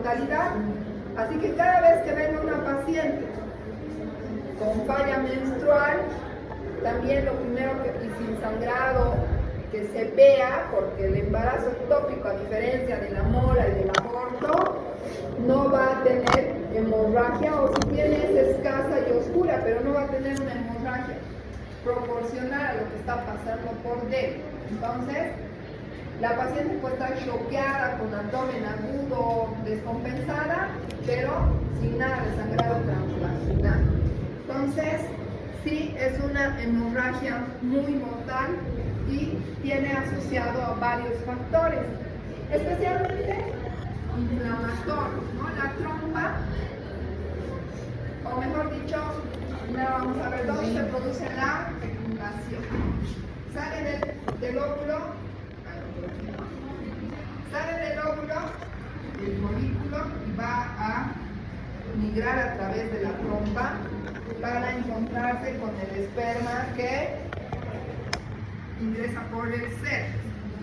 mortalidad. Así que cada vez que venga una paciente con falla menstrual, también lo primero y sin sangrado, que se vea, porque el embarazo ectópico, a diferencia de la mora y del aborto, no va a tener hemorragia, o si tiene es escasa y oscura, pero no va a tener una hemorragia proporcional a lo que está pasando por dentro. Entonces, la paciente puede estar choqueada, con abdomen agudo, descompensada, pero sin nada de sangrado transvaginal. Entonces, sí es una hemorragia muy mortal y tiene asociado a varios factores, especialmente inflamatorios, ¿no? La trompa, o mejor dicho, vamos a ver dónde se produce la fecundación. Sale del óvulo, del folículo, y va a migrar a través de la trompa para encontrarse con el esperma que ingresa por el cervix.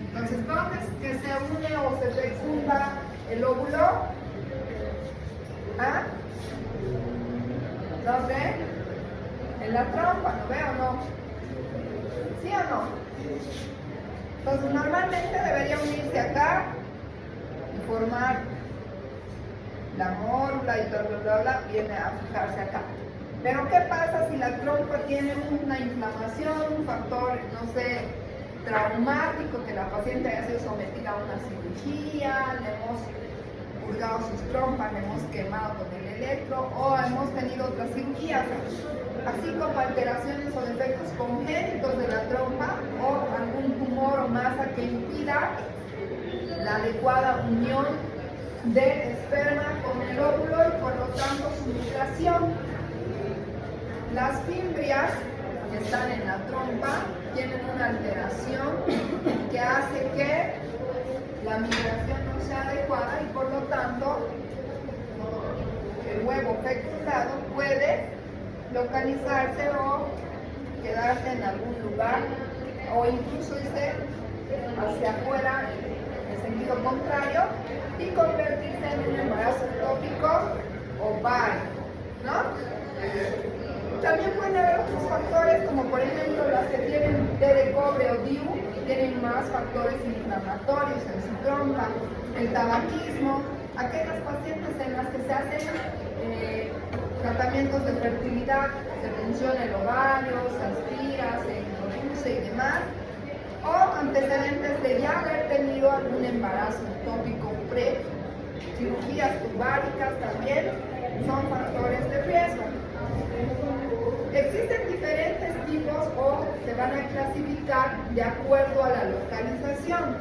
Entonces, ¿dónde es que se une o se fecunda el óvulo? ¿Ah? ¿Dónde? En la trompa, ¿no ve o no? ¿Sí o no? Entonces, normalmente debería unirse acá y formar la mórula y bla, bla, bla, bla, viene a fijarse acá. Pero ¿qué pasa si la trompa tiene una inflamación, un factor, no sé, traumático, que la paciente haya sido sometida a una cirugía, le hemos purgado sus trompas, le hemos quemado con el electro, o hemos tenido otras cirugías, así como alteraciones o defectos congénitos de la trompa, o algún tumor o masa que impida la adecuada unión del esperma con el óvulo y por lo tanto su migración. Las fimbrias que están en la trompa tienen una alteración que hace que la migración no sea adecuada y por lo tanto el huevo fecundado puede localizarse o quedarse en algún lugar o incluso irse hacia afuera en sentido contrario y convertirse en un embarazo ectópico ovario, ¿no? También pueden haber otros factores, como por ejemplo las que tienen D de cobre o DIU, tienen más factores inflamatorios en su trompa, el tabaquismo, aquellas pacientes en las que se hacen tratamientos de fertilidad, se funciona el ovario, se aspira, se introduce y demás, o antecedentes de ya haber tenido algún embarazo ectópico previo. Cirugías tubáricas también son factores de riesgo. Existen diferentes tipos o se van a clasificar de acuerdo a la localización.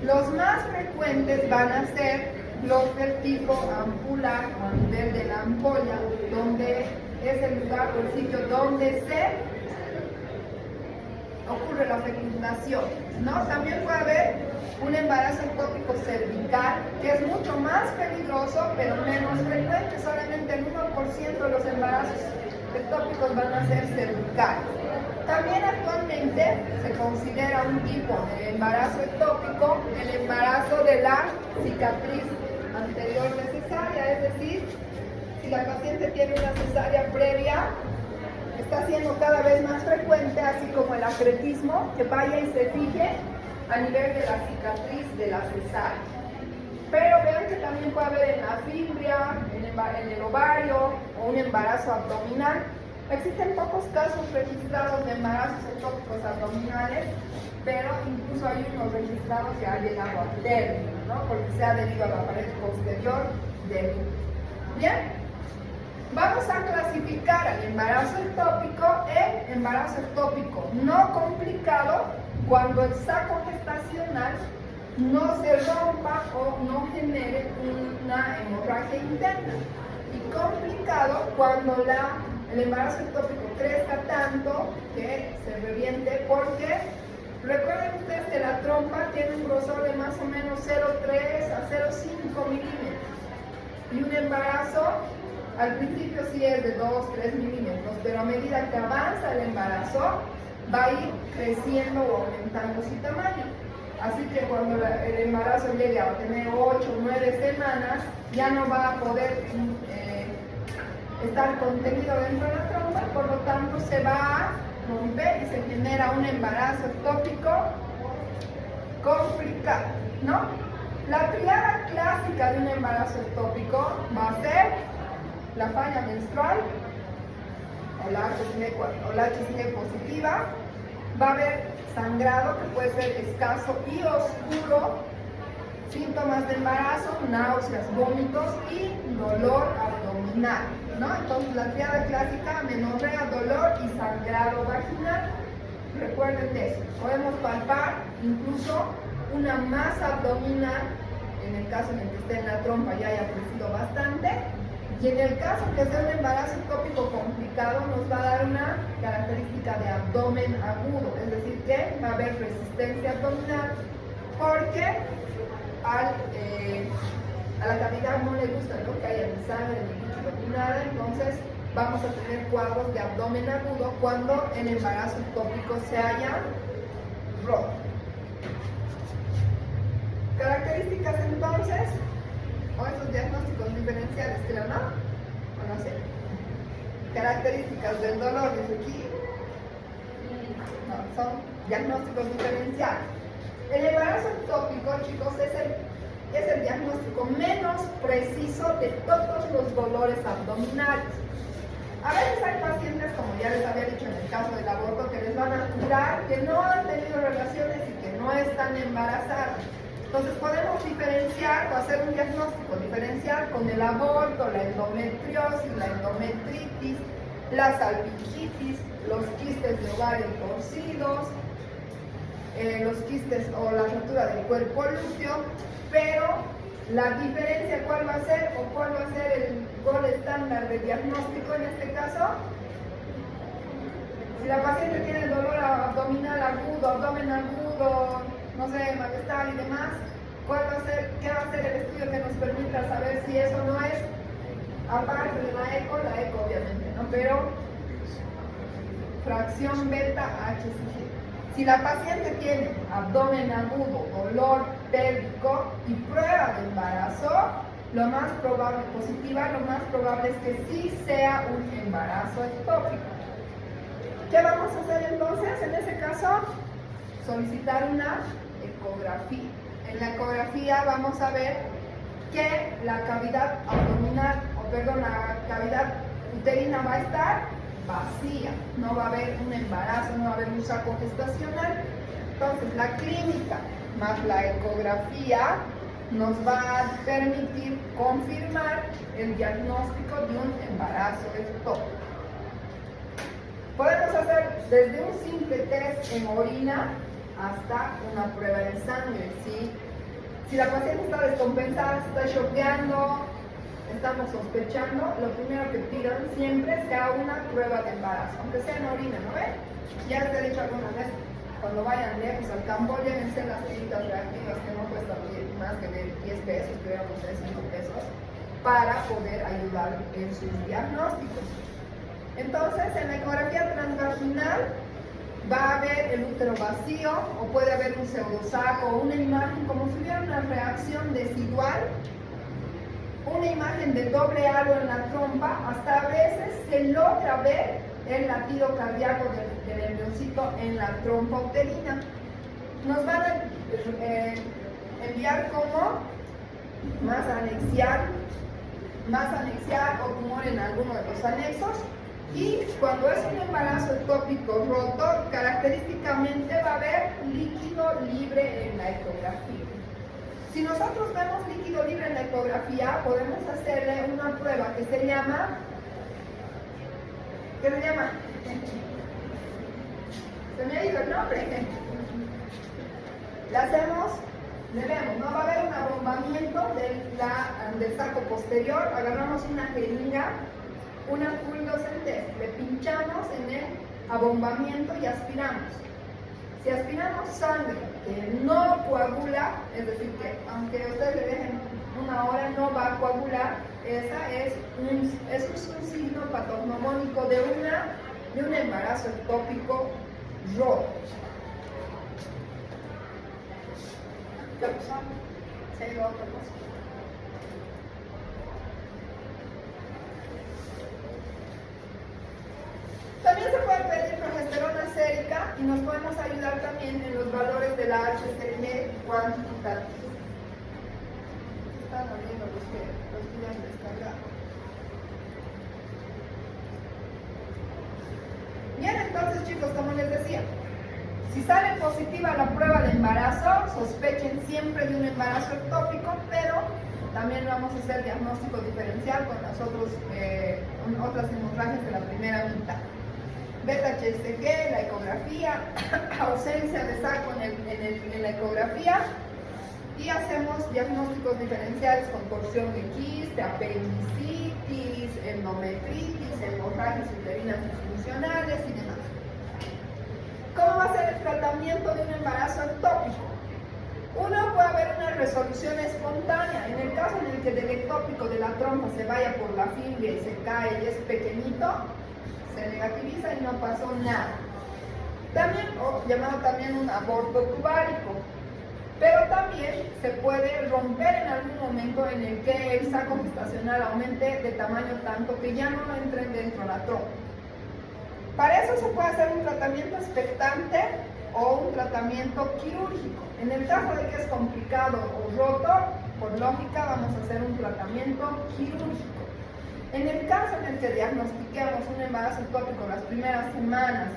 Los más frecuentes van a ser los del tipo ampular o a nivel de la ampolla, donde es el lugar o el sitio donde se ocurre la fecundación, ¿no? También puede haber un embarazo ectópico cervical, que es mucho más peligroso, pero menos frecuente. Solamente el 1% de los embarazos ectópicos van a ser cervicales. También actualmente se considera un tipo de embarazo ectópico el embarazo de la cicatriz anterior de cesárea, es decir, si la paciente tiene una cesárea previa, está siendo cada vez más frecuente, así como el acretismo, que vaya y se fije a nivel de la cicatriz de la cesárea. Pero vean que también puede haber en la fimbria, en el ovario o un embarazo abdominal. Existen pocos casos registrados de embarazos ectópicos abdominales, pero incluso hay unos registrados que han llegado a término, ¿no? Porque se ha adherido a la pared posterior del útero. Bien, vamos a clasificar al embarazo ectópico en embarazo ectópico no complicado, cuando el saco gestacional no se rompa o no genere una hemorragia interna, y complicado cuando el embarazo ectópico crezca tanto que se reviente, porque recuerden ustedes que la trompa tiene un grosor de más o menos 0,3 a 0,5 milímetros, y un embarazo al principio sí es de 2-3 milímetros, pero a medida que avanza el embarazo va a ir creciendo o aumentando su tamaño. Así que cuando el embarazo llegue a tener 8 o 9 semanas, ya no va a poder estar contenido dentro de la trompa, por lo tanto se va a romper y se genera un embarazo ectópico complicado, ¿no? La triada clásica de un embarazo ectópico va a ser la falla menstrual o la HCG positiva. Va a haber sangrado que puede ser escaso y oscuro, síntomas de embarazo, náuseas, vómitos y dolor abdominal, ¿no? Entonces la triada clásica, amenorrea, dolor y sangrado vaginal. Recuerden de eso. Podemos palpar incluso una masa abdominal en el caso en el que esté en la trompa y haya crecido bastante. Y en el caso que sea un embarazo ectópico complicado, nos va a dar una característica de abdomen agudo, es decir, que va a haber resistencia abdominal porque a la cavidad no le gusta, ¿no?, que haya ni sangre ni líquido ni nada. Entonces vamos a tener cuadros de abdomen agudo cuando el embarazo ectópico se haya roto. Características entonces, o estos diagnósticos diferenciales, creo, ¿no? O no sé. Características del dolor, dice aquí. No, son diagnósticos diferenciales. El embarazo ectópico, chicos, es el diagnóstico menos preciso de todos los dolores abdominales. A veces hay pacientes, como ya les había dicho en el caso del aborto, que les van a jurar que no han tenido relaciones y que no están embarazadas. Entonces podemos diferenciar o hacer un diagnóstico diferencial con el aborto, la endometriosis, la endometritis, la salpingitis, los quistes de ovario torcidos, los quistes o la rotura del cuerpo lúteo, pero la diferencia, ¿cuál va a ser o cuál va a ser el gol estándar de diagnóstico en este caso? Si la paciente tiene dolor abdominal agudo, abdomen agudo, no sé, malestar y demás, ¿cuál va a ser, qué va a ser el estudio que nos permita saber si eso no es, aparte de la eco obviamente, ¿no? Pero fracción beta HCG. Si la paciente tiene abdomen agudo, dolor pélvico y prueba de embarazo, lo más probable, positiva, lo más probable es que sí sea un embarazo ectópico. ¿Qué vamos a hacer entonces? En ese caso, solicitar una ecografía. En la ecografía vamos a ver que la cavidad abdominal, la cavidad uterina va a estar vacía, no va a haber un embarazo, no va a haber un saco gestacional. Entonces la clínica más la ecografía nos va a permitir confirmar el diagnóstico de un embarazo ectópico. Podemos hacer desde un simple test en orina hasta una prueba de sangre. Si la paciente está descompensada, está choqueando, estamos sospechando, lo primero que pidan siempre sea una prueba de embarazo, aunque sea en orina, ¿no ven? Ya les he dicho alguna vez, cuando vayan lejos al campo, llévense las tiritas reactivas que no cuestan más que de 10 pesos, creo, no sé, 5 pesos, para poder ayudar en sus diagnósticos. Entonces, en la ecografía transvaginal va a haber el útero vacío o puede haber un pseudosaco o una imagen como si hubiera una reacción desigual, una imagen de doble halo en la trompa. Hasta a veces se logra ver el latido cardíaco del embrioncito en la trompa uterina. Nos van a enviar como más anexial o tumor en alguno de los anexos. Y cuando es un embarazo ectópico roto, característicamente va a haber líquido libre en la ecografía. Si nosotros vemos líquido libre en la ecografía, podemos hacerle una prueba que se llama, se me ha ido el nombre. La hacemos, le vemos, ¿no? Va a haber un abombamiento del saco posterior, agarramos una jeringa, una pulsocentez, le pinchamos en el abombamiento y aspiramos. Si aspiramos sangre que no coagula, es decir, que aunque ustedes le dejen una hora no va a coagular, esa es un signo patognomónico de un embarazo ectópico roto. ¿Qué pasó? Se ha ido a otra cosa. También se puede pedir progesterona sérica y nos podemos ayudar también en los valores de la HCG cuantitativos. Están abriendo los que ya han descargado. Bien, entonces chicos, como les decía, si sale positiva la prueba de embarazo, sospechen siempre de un embarazo ectópico, pero también vamos a hacer diagnóstico diferencial con las otras hemorragias de la primera mitad. Beta-HCG, la ecografía, ausencia de saco en la ecografía, y hacemos diagnósticos diferenciales con torsión de quiste, apendicitis, endometritis, hemorragias uterinas disfuncionales y demás. ¿Cómo va a ser el tratamiento de un embarazo ectópico? Uno, puede haber una resolución espontánea. En el caso en el que del ectópico de la trompa se vaya por la fimbria y se cae y es pequeñito, se negativiza y no pasó nada. También, llamado también un aborto tubárico. Pero también se puede romper en algún momento en el que el saco gestacional aumente de tamaño tanto que ya no entren dentro de la trompa. Para eso se puede hacer un tratamiento expectante o un tratamiento quirúrgico. En el caso de que es complicado o roto, por lógica vamos a hacer un tratamiento quirúrgico. En el caso en el que diagnostiquemos un embarazo ectópico las primeras semanas,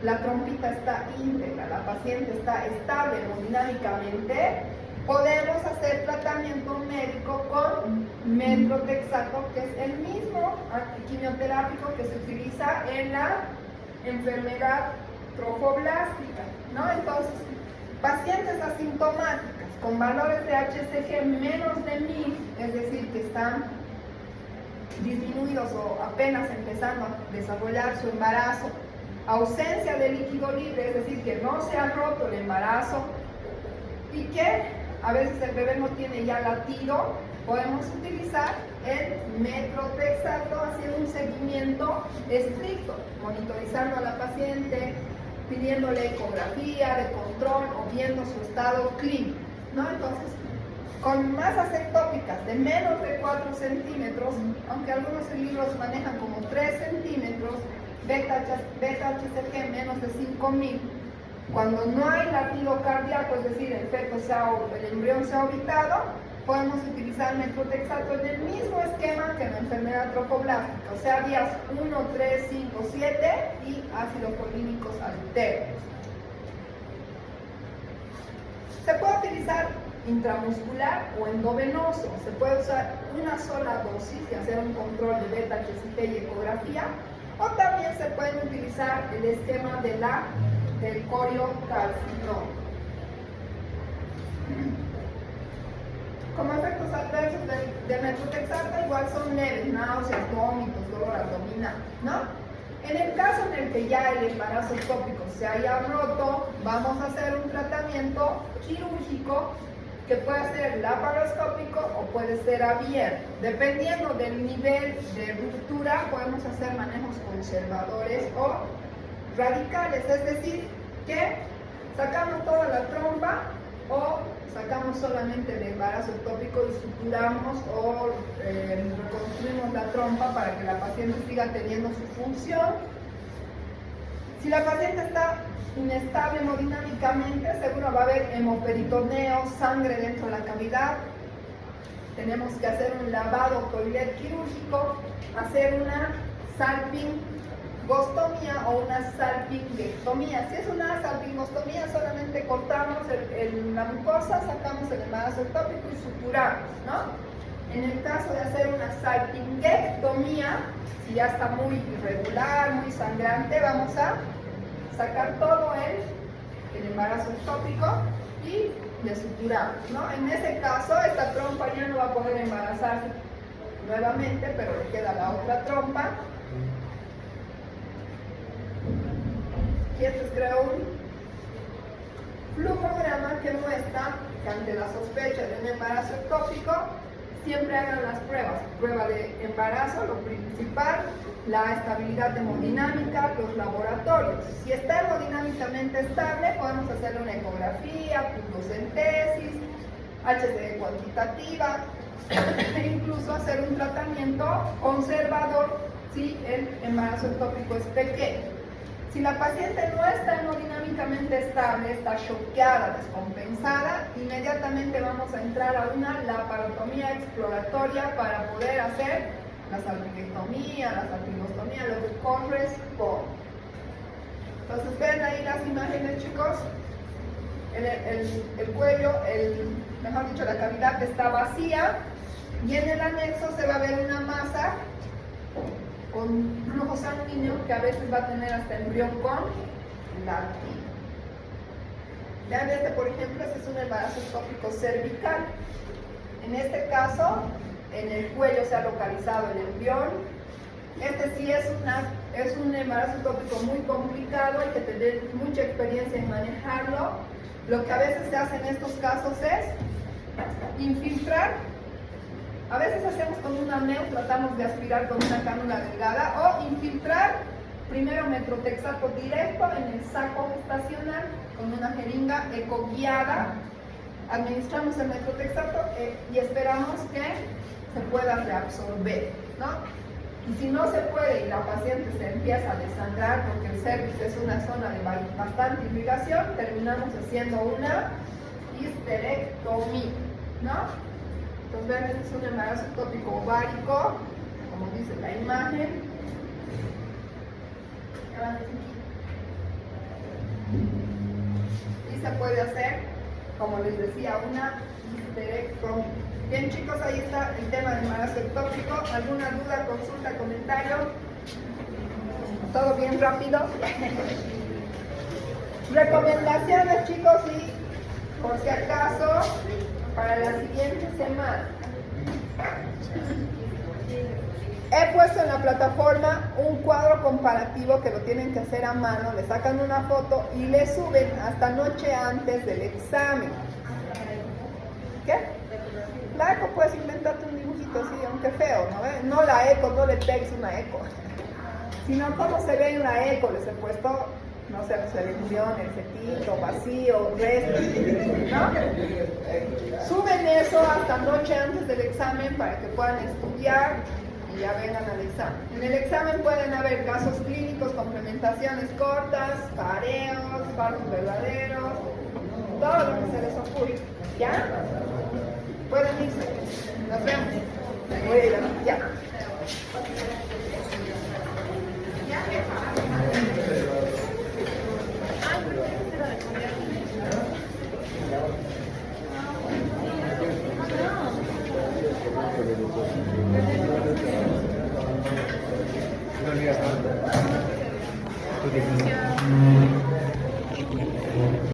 la trompita está íntegra, la paciente está estable hemodinámicamente, podemos hacer tratamiento médico con metrotexato, que es el mismo quimioterápico que se utiliza en la enfermedad trofoblástica, ¿no? Entonces, pacientes asintomáticas con valores de HCG menos de 1000, es decir, que están disminuidos o apenas empezando a desarrollar su embarazo, ausencia de líquido libre, es decir, que no se ha roto el embarazo y que a veces el bebé no tiene ya latido, podemos utilizar el metrotexato haciendo un seguimiento estricto, monitorizando a la paciente, pidiéndole ecografía de control o viendo su estado clínico, ¿no? Entonces, con masas ectópicas de menos de 4 centímetros, aunque algunos libros manejan como 3 centímetros, beta-HCG menos de 5000, cuando no hay latido cardíaco, es decir, el embrión se ha orbitado, podemos utilizar metrotexato en el mismo esquema que en la enfermedad trofoblástica, o sea, días 1, 3, 5, 7 y ácidos folínicos alternos. Se puede utilizar intramuscular o endovenoso. Se puede usar una sola dosis y hacer un control de beta-HCG y ecografía, o también se pueden utilizar el esquema del coriocarcinoma. Como efectos adversos del metrotexato igual son leves, náuseas, vómitos, dolor abdominal, ¿no? En el caso en el que ya el embarazo ectópico se haya roto, vamos a hacer un tratamiento quirúrgico que puede ser laparoscópico o puede ser abierto. Dependiendo del nivel de ruptura, podemos hacer manejos conservadores o radicales, es decir, que sacamos toda la trompa o sacamos solamente el embarazo ectópico y suturamos o reconstruimos la trompa para que la paciente siga teniendo su función. Si la paciente está inestable hemodinámicamente, seguro va a haber hemoperitoneo, sangre dentro de la cavidad. Tenemos que hacer un lavado toilet quirúrgico, hacer una salpingostomía o una salpingectomía. Si es una salpingostomía, solamente cortamos la mucosa, sacamos el embarazo ectópico y suturamos, ¿no? En el caso de hacer una salpingectomía, si ya está muy irregular, muy sangrante, vamos a sacar todo el embarazo ectópico y le suturamos, ¿no? En ese caso, esta trompa ya no va a poder embarazarse nuevamente, pero le queda la otra trompa. Y esto es, creo, un flujograma que muestra que ante la sospecha de un embarazo ectópico, siempre hagan las pruebas. Prueba de embarazo, lo principal, la estabilidad hemodinámica, los laboratorios. Si está hemodinámicamente estable, podemos hacer una ecografía, puntocentesis, HCG cuantitativa, e incluso hacer un tratamiento conservador si el embarazo ectópico es pequeño. Si la paciente no está hemodinámicamente estable, está choqueada, descompensada, inmediatamente vamos a entrar a una laparotomía exploratoria para poder hacer la salpingectomía, la salpingostomía, lo que corresponde. Entonces, ven ahí las imágenes, chicos. El cuello, mejor dicho, la cavidad está vacía y en el anexo se va a ver una masa con flujo sanguíneo que a veces va a tener hasta embrión con latido. Vean este, por ejemplo, este es un embarazo ectópico cervical. En este caso, en el cuello se ha localizado el embrión. Este sí es un embarazo ectópico muy complicado, hay que tener mucha experiencia en manejarlo. Lo que a veces se hace en estos casos es infiltrar. A veces hacemos con una neo, tratamos de aspirar con una cánula delgada, o infiltrar primero metrotexato directo en el saco gestacional con una jeringa ecoguiada. Administramos el metrotexato y esperamos que se pueda reabsorber, ¿no? Y si no se puede y la paciente se empieza a desangrar porque el cervix es una zona de bastante irrigación, terminamos haciendo una histerectomía, ¿no? Entonces vean, este es un embarazo ectópico ovárico, como dice la imagen. Y se puede hacer, como les decía, una histerectomía. Bien, chicos, ahí está el tema del embarazo ectópico. ¿Alguna duda, consulta, comentario? ¿Todo bien rápido? Recomendaciones, chicos, y por si acaso, para la siguiente semana. He puesto en la plataforma un cuadro comparativo que lo tienen que hacer a mano, le sacan una foto y le suben hasta noche antes del examen. ¿Qué? La eco, puedes inventarte un dibujito así, aunque feo, ¿no? No la eco, no le pegues una eco, sino cómo se ve en la eco. Les he puesto, no sé, la selección, el fetito, vacío, resto, ¿no? Suben eso hasta noche antes del examen para que puedan estudiar y ya vengan al examen. En el examen pueden haber casos clínicos, complementaciones cortas, pareos, partos verdaderos, todo lo que se les ocurre. ¿Ya? Pueden irse. Nos vemos. Voy a ir a... Ya. Gracias.